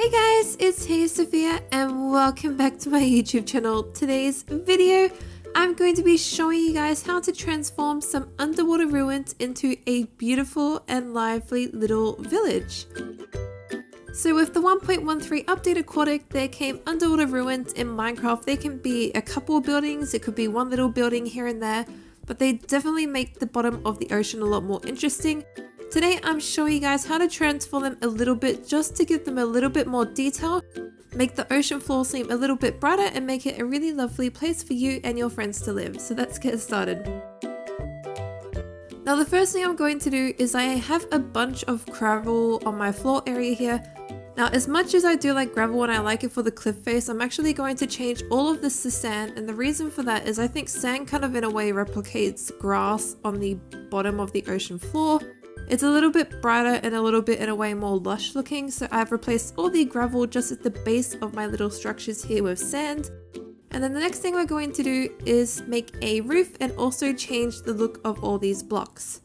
Hey guys, it's Hey Sophia and welcome back to my YouTube channel. Today's video, I'm going to be showing you guys how to transform some underwater ruins into a beautiful and lively little village. So with the 1.13 update Aquatic, there came underwater ruins in Minecraft. They can be a couple of buildings, it could be one little building here and there, but they definitely make the bottom of the ocean a lot more interesting. Today I'm showing you guys how to transform them a little bit just to give them a little bit more detail, make the ocean floor seem a little bit brighter and make it a really lovely place for you and your friends to live. So let's get started. Now the first thing I'm going to do is I have a bunch of gravel on my floor area here. Now as much as I do like gravel and I like it for the cliff face, I'm actually going to change all of this to sand, and the reason for that is I think sand kind of in a way replicates grass on the bottom of the ocean floor. It's a little bit brighter and a little bit in a way more lush looking, so I've replaced all the gravel just at the base of my little structures here with sand. And then the next thing we're going to do is make a roof and also change the look of all these blocks.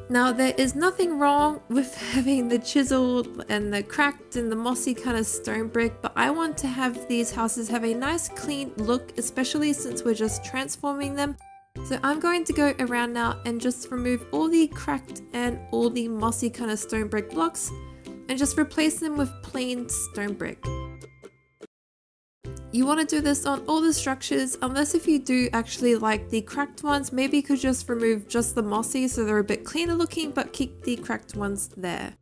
Now there is nothing wrong with having the chiseled and the cracked and the mossy kind of stone brick, but I want to have these houses have a nice clean look, especially since we're just transforming them. So I'm going to go around now and just remove all the cracked and all the mossy kind of stone brick blocks and just replace them with plain stone brick. You want to do this on all the structures, unless if you do actually like the cracked ones, maybe you could just remove just the mossy so they're a bit cleaner looking, but keep the cracked ones there.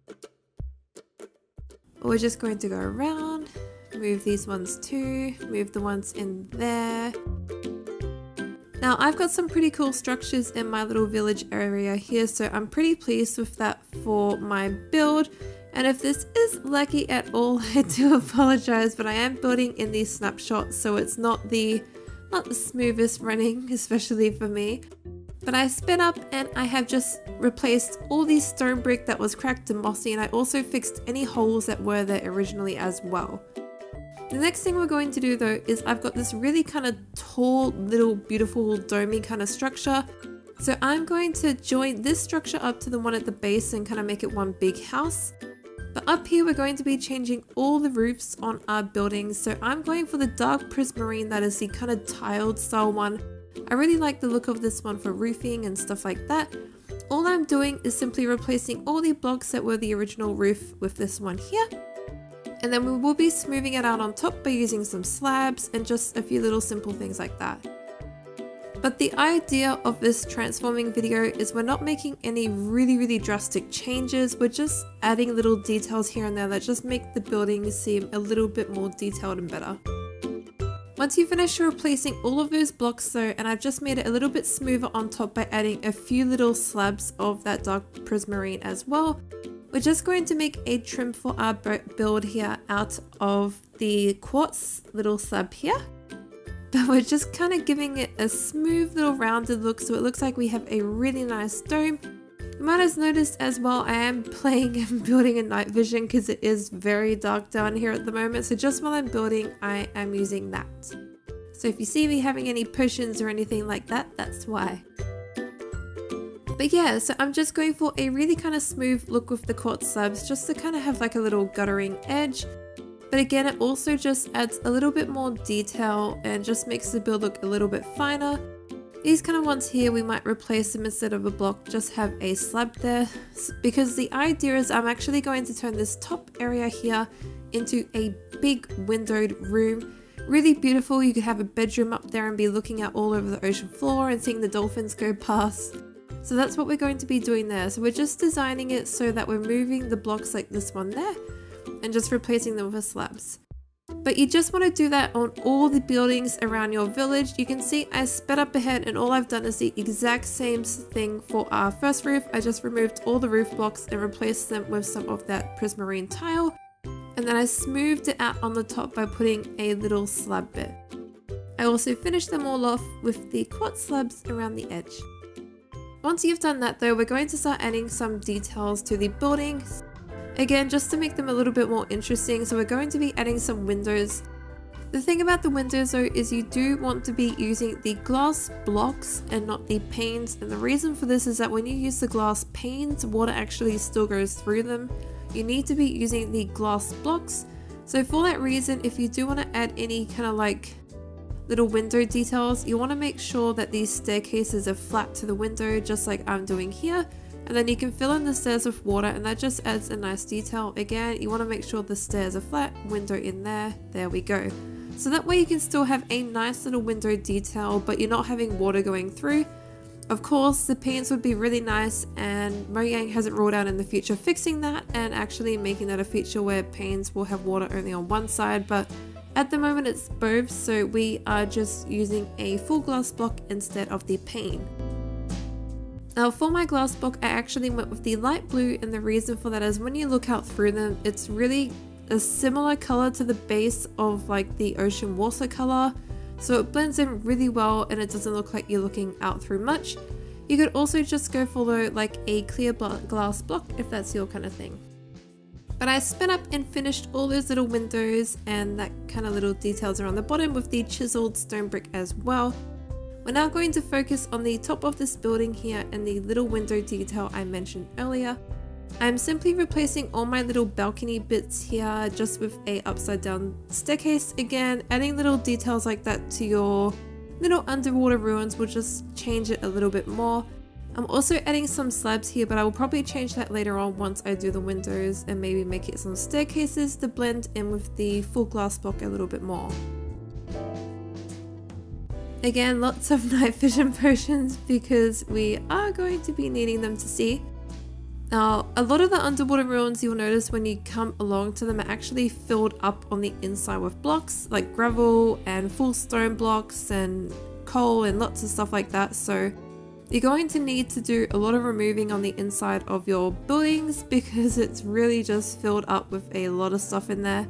We're just going to go around, move these ones too, move the ones in there. Now I've got some pretty cool structures in my little village area here, so I'm pretty pleased with that for my build. And if this is laggy at all, I do apologize, but I am building in these snapshots, so it's not the smoothest running, especially for me. But I sped up and I have just replaced all the stone brick that was cracked and mossy, and I also fixed any holes that were there originally as well. The next thing we're going to do though is I've got this really kind of tall, little, beautiful, domey kind of structure. So I'm going to join this structure up to the one at the base and kind of make it one big house. But up here we're going to be changing all the roofs on our buildings. So I'm going for the dark prismarine, that is the kind of tiled style one. I really like the look of this one for roofing and stuff like that. All I'm doing is simply replacing all the blocks that were the original roof with this one here. And then we will be smoothing it out on top by using some slabs and just a few little simple things like that. But the idea of this transforming video is we're not making any really drastic changes, we're just adding little details here and there that just make the building seem a little bit more detailed and better. Once you finish replacing all of those blocks though, and I've just made it a little bit smoother on top by adding a few little slabs of that dark prismarine as well, we're just going to make a trim for our build here out of the quartz little slab here. But we're just kind of giving it a smooth little rounded look so it looks like we have a really nice dome. You might have noticed as well I am playing and building in night vision because it is very dark down here at the moment. So just while I'm building, I am using that. So if you see me having any potions or anything like that, that's why. But yeah, so I'm just going for a really kind of smooth look with the quartz slabs just to kind of have like a little guttering edge. But again, it also just adds a little bit more detail and just makes the build look a little bit finer. These kind of ones here, we might replace them instead of a block, just have a slab there. Because the idea is I'm actually going to turn this top area here into a big windowed room. Really beautiful, you could have a bedroom up there and be looking out all over the ocean floor and seeing the dolphins go past. So that's what we're going to be doing there. So we're just designing it so that we're moving the blocks like this one there and just replacing them with slabs. But you just want to do that on all the buildings around your village. You can see I sped up ahead and all I've done is the exact same thing for our first roof. I just removed all the roof blocks and replaced them with some of that prismarine tile. And then I smoothed it out on the top by putting a little slab bit. I also finished them all off with the quartz slabs around the edge. Once you've done that though, we're going to start adding some details to the buildings. Again, just to make them a little bit more interesting, so we're going to be adding some windows. The thing about the windows though is you do want to be using the glass blocks and not the panes, and the reason for this is that when you use the glass panes, water actually still goes through them. you need to be using the glass blocks. So for that reason, if you do want to add any kind of like little window details, you want to make sure that these staircases are flat to the window, just like I'm doing here. And then you can fill in the stairs with water, and that just adds a nice detail. Again, you want to make sure the stairs are flat, window in there, there we go. So that way you can still have a nice little window detail, but you're not having water going through. Of course, the paints would be really nice, and Mojang hasn't ruled out in the future fixing that and actually making that a feature where paints will have water only on one side, but at the moment it's both, so we are just using a full glass block instead of the pane. Now for my glass block, I actually went with the light blue, and the reason for that is when you look out through them, it's really a similar color to the base of like the ocean water color. So it blends in really well and it doesn't look like you're looking out through much. You could also just go for like a clear glass block if that's your kind of thing. But I sped up and finished all those little windows and that kind of little details around the bottom with the chiseled stone brick as well. We're now going to focus on the top of this building here and the little window detail I mentioned earlier. I'm simply replacing all my little balcony bits here just with a upside down staircase. Again, adding little details like that to your little underwater ruins will just change it a little bit more. I'm also adding some slabs here, but I will probably change that later on once I do the windows and maybe make it some staircases to blend in with the full glass block a little bit more. Again, lots of night vision potions because we are going to be needing them to see. Now, a lot of the underwater ruins you'll notice when you come along to them are actually filled up on the inside with blocks like gravel and full stone blocks and coal and lots of stuff like that. So you're going to need to do a lot of removing on the inside of your buildings because it's really just filled up with a lot of stuff in there.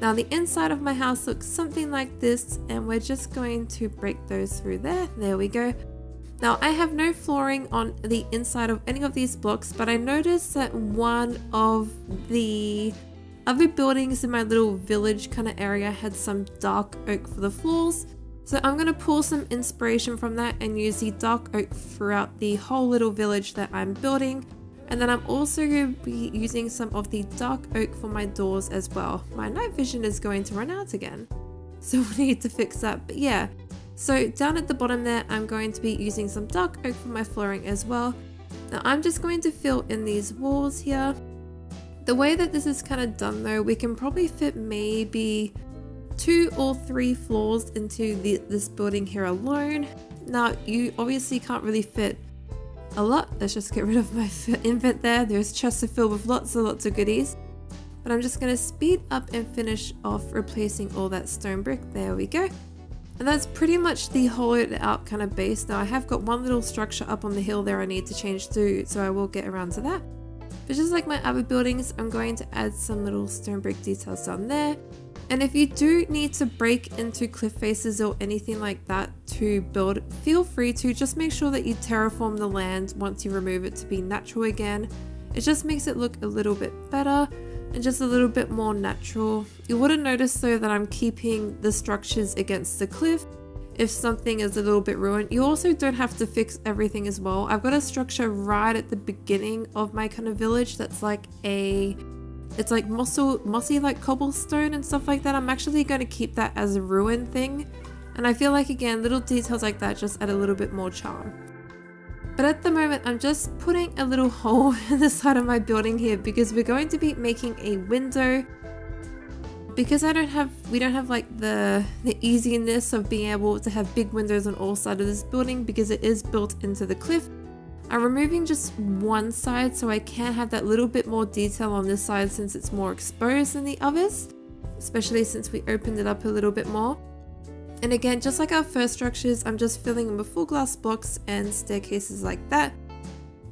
Now the inside of my house looks something like this, and we're just going to break those through there. There we go. Now I have no flooring on the inside of any of these blocks, but I noticed that one of the other buildings in my little village kind of area had some dark oak for the floors. So I'm going to pull some inspiration from that and use the dark oak throughout the whole little village that I'm building. And then I'm also going to be using some of the dark oak for my doors as well. My night vision is going to run out again, so we need to fix that. But yeah, so down at the bottom there, I'm going to be using some dark oak for my flooring as well. Now I'm just going to fill in these walls here. The way that this is kind of done though, we can probably fit maybe 2 or 3 floors into this building here alone. Now you obviously can't really fit a lot. Let's just get rid of my invent there. There's chests filled with lots and lots of goodies. But I'm just going to speed up and finish off replacing all that stone brick. There we go. And that's pretty much the hollowed out kind of base. Now I have got one little structure up on the hill there I need to change to, so I will get around to that. But just like my other buildings, I'm going to add some little stone brick details down there. And if you do need to break into cliff faces or anything like that to build, feel free to. Just make sure that you terraform the land once you remove it to be natural again. It just makes it look a little bit better and just a little bit more natural. You wouldn't notice though that I'm keeping the structures against the cliff if something is a little bit ruined. You also don't have to fix everything as well. I've got a structure right at the beginning of my kind of village that's like it's like mossy like cobblestone and stuff like that. I'm actually going to keep that as a ruin thing, and I feel like again little details like that just add a little bit more charm. But at the moment I'm just putting a little hole in the side of my building here because we're going to be making a window. Because we don't have like the easiness of being able to have big windows on all sides of this building because it is built into the cliff. I'm removing just one side so I can have that little bit more detail on this side since it's more exposed than the others, especially since we opened it up a little bit more. And again, just like our first structures, I'm just filling them with full glass blocks and staircases like that.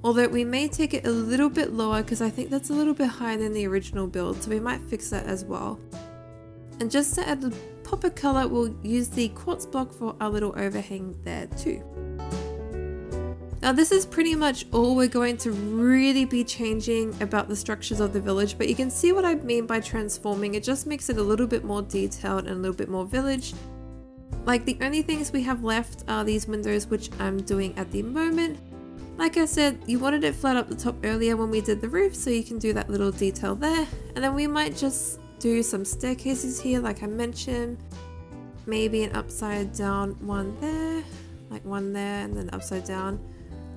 Although we may take it a little bit lower because I think that's a little bit higher than the original build, so we might fix that as well. And just to add a pop of color, we'll use the quartz block for our little overhang there too. Now this is pretty much all we're going to really be changing about the structures of the village, but you can see what I mean by transforming. It just makes it a little bit more detailed and a little bit more village. Like the only things we have left are these windows, which I'm doing at the moment. Like I said, you wanted it flat up the top earlier when we did the roof, so you can do that little detail there. And then we might just do some staircases here like I mentioned. Maybe an upside down one there, like one there and then upside down.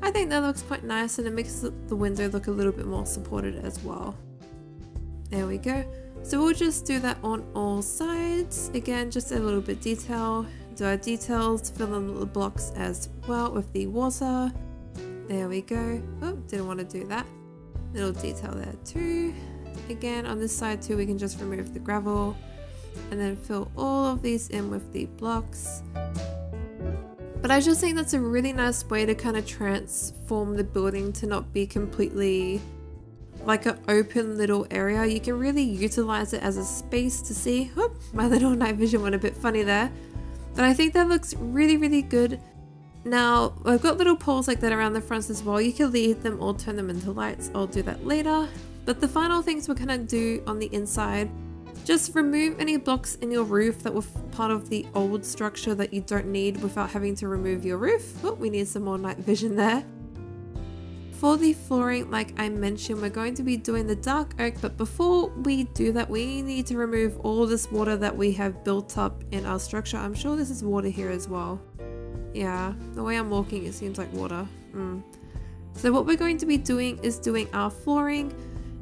I think that looks quite nice and it makes the window look a little bit more supported as well. There we go. So we'll just do that on all sides. Again, just a little bit detail. Do our details, fill in the blocks as well with the water. There we go. Oh, didn't want to do that. Little detail there too. Again, on this side too, we can just remove the gravel and then fill all of these in with the blocks. But I just think that's a really nice way to kind of transform the building to not be completely like an open little area. You can really utilize it as a space to see. Whoop, my little night vision went a bit funny there. But I think that looks really, really good. Now, I've got little poles like that around the fronts as well. You can leave them or turn them into lights. I'll do that later. But the final things we're gonna do on the inside, just remove any blocks in your roof that were part of the old structure that you don't need without having to remove your roof. Oh, we need some more night vision there. For the flooring, like I mentioned, we're going to be doing the dark oak, but before we do that, we need to remove all this water that we have built up in our structure. I'm sure this is water here as well. Yeah, the way I'm walking, it seems like water. So what we're going to be doing is doing our flooring.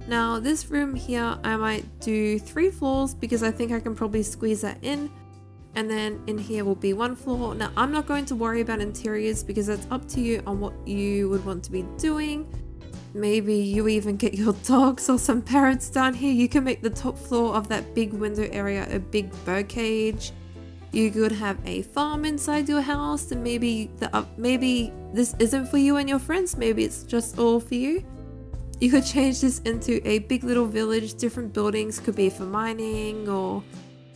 Now this room here, I might do 3 floors because I think I can probably squeeze that in. And then in here will be 1 floor. Now I'm not going to worry about interiors because that's up to you on what you would want to be doing. Maybe you even get your dogs or some parrots down here. You can make the top floor of that big window area a big bird cage. You could have a farm inside your house, and maybe this isn't for you and your friends. Maybe it's just all for you. You could change this into a big little village. Different buildings could be for mining, or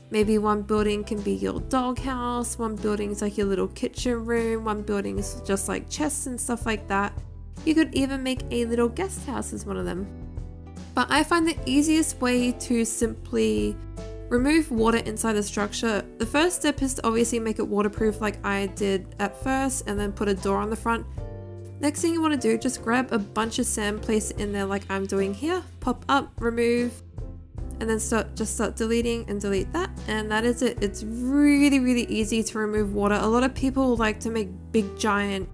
maybe one building can be your dog house, one building is like your little kitchen room, one building is just like chests and stuff like that. You could even make a little guest house as one of them. But I find the easiest way to simply remove water inside the structure, the first step is to obviously make it waterproof like I did at first, and then put a door on the front. Next thing you want to do, just grab a bunch of sand, place it in there like I'm doing here, pop up, remove, and then just start deleting and delete that, and that is it. It's really, really easy to remove water. A lot of people like to make big giant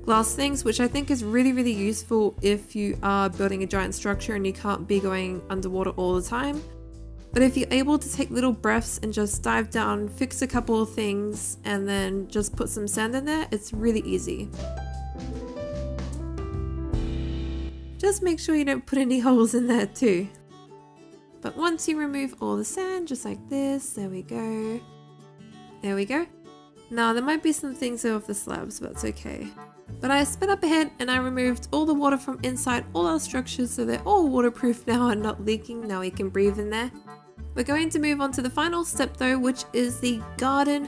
glass things, which I think is really, really useful if you are building a giant structure and you can't be going underwater all the time. But if you're able to take little breaths and just dive down, fix a couple of things, and then just put some sand in there, it's really easy. Just make sure you don't put any holes in there too. But once you remove all the sand, just like this, there we go. There we go. Now there might be some things off the slabs, but that's okay. But I sped up ahead and I removed all the water from inside all our structures, so they're all waterproof now and not leaking. Now we can breathe in there. We're going to move on to the final step though, which is the garden,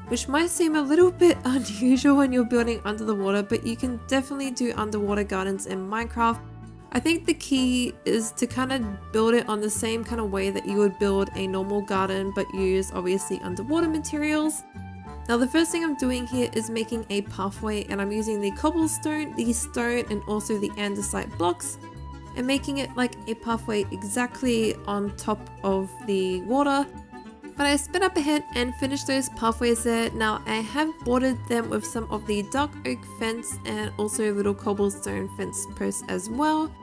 which might seem a little bit unusual when you're building under the water, but you can definitely do underwater gardens in Minecraft. I think the key is to kind of build it on the same kind of way that you would build a normal garden, but use obviously underwater materials. Now the first thing I'm doing here is making a pathway, and I'm using the cobblestone, the stone, and also the andesite blocks, and making it like a pathway exactly on top of the water. But I sped up ahead and finished those pathways there. Now I have bordered them with some of the dark oak fence and also little cobblestone fence posts as well.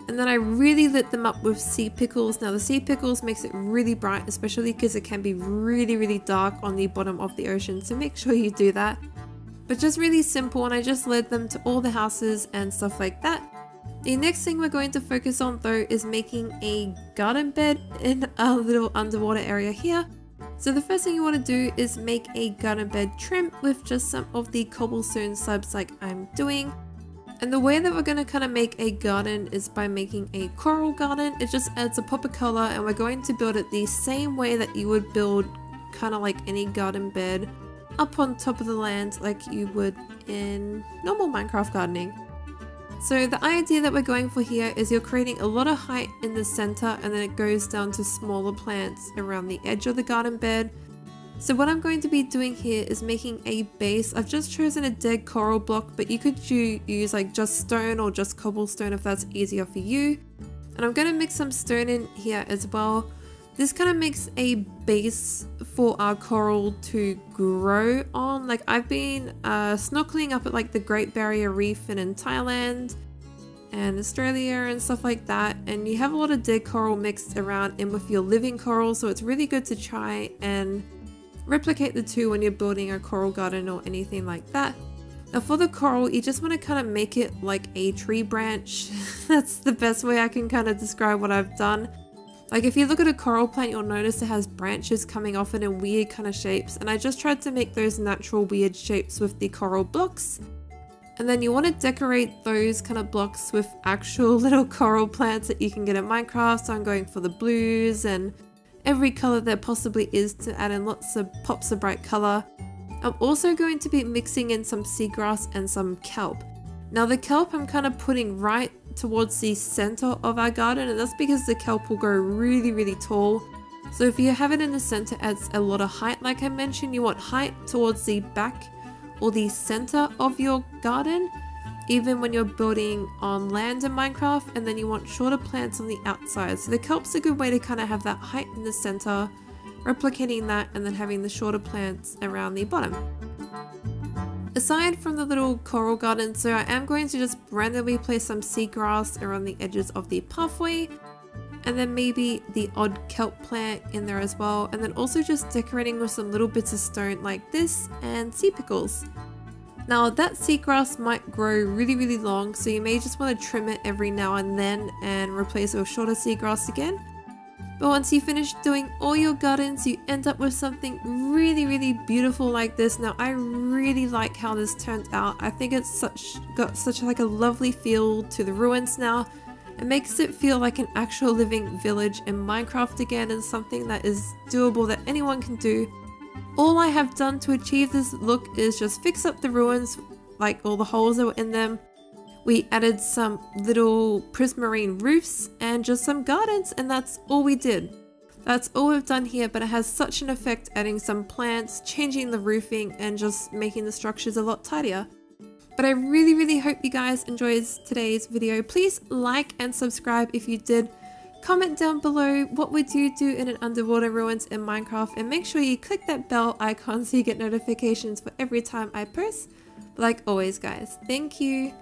And then I really lit them up with sea pickles. Now the sea pickles makes it really bright, especially because it can be really, really dark on the bottom of the ocean. So make sure you do that. But just really simple, and I just led them to all the houses and stuff like that. The next thing we're going to focus on though is making a garden bed in our little underwater area here. So the first thing you want to do is make a garden bed trim with just some of the cobblestone slabs like I'm doing. And the way that we're going to kind of make a garden is by making a coral garden. It just adds a pop of color, and we're going to build it the same way that you would build kind of like any garden bed up on top of the land like you would in normal Minecraft gardening. So the idea that we're going for here is you're creating a lot of height in the center, and then it goes down to smaller plants around the edge of the garden bed. So what I'm going to be doing here is making a base. I've just chosen a dead coral block, but you could use like just stone or just cobblestone if that's easier for you. And I'm going to mix some stone in here as well. This kind of makes a base for our coral to grow on. Like I've been snorkeling up at like the Great Barrier Reef and in Thailand and Australia and stuff like that, and you have a lot of dead coral mixed around in with your living coral, so it's really good to try and replicate the two when you're building a coral garden or anything like that. Now for the coral, you just want to kind of make it like a tree branch. That's the best way I can kind of describe what I've done. Like if you look at a coral plant, you'll notice it has branches coming off it in weird kind of shapes, and I just tried to make those natural weird shapes with the coral blocks. And then you want to decorate those kind of blocks with actual little coral plants that you can get in Minecraft. So I'm going for the blues and every color there possibly is to add in lots of pops of bright color. I'm also going to be mixing in some seagrass and some kelp. Now the kelp I'm kind of putting right towards the center of our garden, and that's because the kelp will grow really tall. So if you have it in the center, it adds a lot of height. Like I mentioned, you want height towards the back or the center of your garden, even when you're building on land in Minecraft, and then you want shorter plants on the outside. So the kelp's a good way to kind of have that height in the center, replicating that, and then having the shorter plants around the bottom. Aside from the little coral garden, so I am going to just randomly place some seagrass around the edges of the pathway, and then maybe the odd kelp plant in there as well, and then also just decorating with some little bits of stone like this and sea pickles. Now that seagrass might grow really long, so you may just want to trim it every now and then and replace it with shorter seagrass again. But once you finish doing all your gardens, you end up with something really beautiful like this. Now I really like how this turned out. I think it's got such like a lovely feel to the ruins now. It makes it feel like an actual living village in Minecraft again, and something that is doable that anyone can do. All I have done to achieve this look is just fix up the ruins, like all the holes that were in them. We added some little prismarine roofs and just some gardens, and that's all we did. That's all we've done here, but it has such an effect adding some plants, changing the roofing, and just making the structures a lot tidier. But I really hope you guys enjoyed today's video. Please like and subscribe if you did. Comment down below what would you do in an underwater ruins in Minecraft, and make sure you click that bell icon so you get notifications for every time I post. But like always guys, thank you.